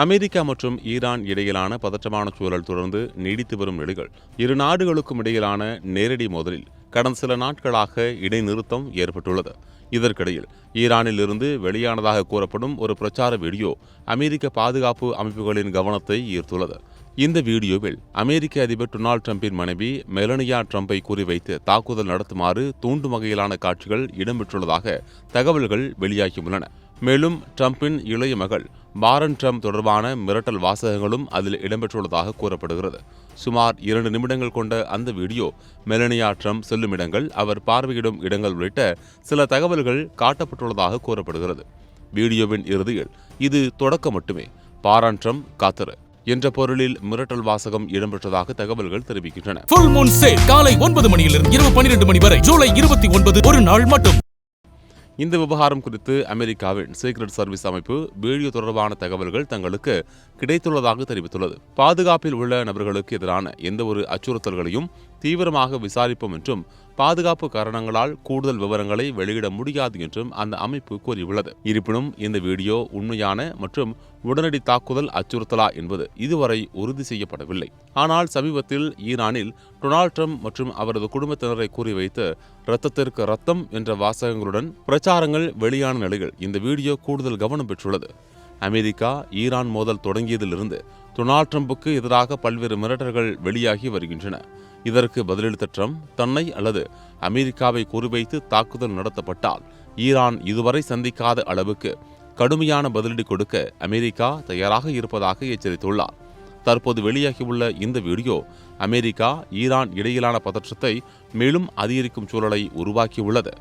America மற்றும் Iran இடையிலான பதற்றமான சூழல் தொடர்ந்து நீடித்து வரும் நிலையில் இரு நாடுகளுக்கும் இடையிலான நேரடி மோதலில் கடந்த சில நாட்களாக இடைநிறுத்தம் ஏற்பட்டுள்ளது. இதற்கிடையில் ஈரானில் இருந்து வெளியானதாக கூறப்படும் ஒரு பிரச்சார வீடியோ அமெரிக்க பாதுகாப்பு அமைப்புகளின் கவனத்தை ஈர்த்துள்ளது. இந்த வீடியோவில் அமெரிக்க அதிபர் டொனால்டு டிரம்பின் மனைவி மெலனியா டிரம்பை குறிவைத்து தாக்குதல் நடத்துமாறு தூண்டும் வகையிலான காட்சிகள் இடம்பெற்றுள்ளதாக தகவல்கள் வெளியாகியுள்ளன. மேலும் டிரம்பின் இளைய மகள் பாரன் டிரம்ப் தொடர்பான மிரட்டல் வாசகங்களும் அதில் இடம்பெற்றுள்ளதாக கூறப்படுகிறது. சுமார் 2 நிமிடங்கள் கொண்ட அந்த வீடியோ மெலனியா டிரம்ப் செல்லும் இடங்கள், அவர் பார்வையிடும் இடங்கள் உள்ளிட்ட சில தகவல்கள் காட்டப்பட்டுள்ளதாக கூறப்படுகிறது. வீடியோவின் இறுதியில் இது தொடக்கம் மட்டுமே, பாரான் டிரம்ப் காத்திரு என்ற பொருளில் மிரட்டல் வாசகம் இடம்பெற்றதாக தகவல்கள் தெரிவிக்கின்றன. ஃபுல் மூன் சேல் காலை 9 மணியிலிருந்து இரவு 12 மணி வரை ஜூலை 29 ஒரு நாள் மட்டும். இந்த விவகாரம் குறித்து அமெரிக்காவின் சீக்ரெட் சர்வீஸ் அமைப்பு வீடியோ தொடர்பான தகவல்கள் தங்களுக்கு கிடைத்துள்ளதாக தெரிவித்துள்ளது. பாதுகாப்பில் உள்ள நபர்களுக்கு எதிரான எந்தவொரு அச்சுறுத்தல்களையும் தீவிரமாக விசாரிப்போம் என்றும் பாதுகாப்பு காரணங்களால் கூடுதல் விவரங்களை வெளியிட முடியாது என்றும் அந்த அமைப்பு கூறியுள்ளது. இருப்பினும் இந்த வீடியோ உண்மையான மற்றும் உடனடி தாக்குதல் அச்சுறுத்தலா என்பது இதுவரை உறுதி செய்யப்படவில்லை. ஆனால் சமீபத்தில் ஈரானில் டொனால்டு டிரம்ப் மற்றும் அவரது குடும்பத்தினரை குறிவைத்து இரத்தத்திற்கு இரத்தம் என்ற வாசகங்களுடன் பிரச்சாரங்கள் வெளியான நிலையில் இந்த வீடியோ கூடுதல் கவனம் பெற்றுள்ளது. அமெரிக்கா ஈரான் மோதல் தொடங்கியதிலிருந்து டொனால்டு டிரம்புக்கு எதிராக பல்வேறு மிரட்டல்கள் வெளியாகி வருகின்றன. இதற்கு பதிலளித்த டிரம்ப் தன்னை அல்லது அமெரிக்காவை குறிவைத்து தாக்குதல் நடத்தப்பட்டால் ஈரான் இதுவரை சந்திக்காத அளவுக்கு கடுமையான பதிலடி கொடுக்க அமெரிக்கா தயாராக இருப்பதாக எச்சரித்துள்ளார். தற்போது வெளியாகியுள்ள இந்த வீடியோ அமெரிக்கா ஈரான் இடையிலான பதற்றத்தை மேலும் அதிகரிக்கும் சூழலை உருவாக்கியுள்ளது.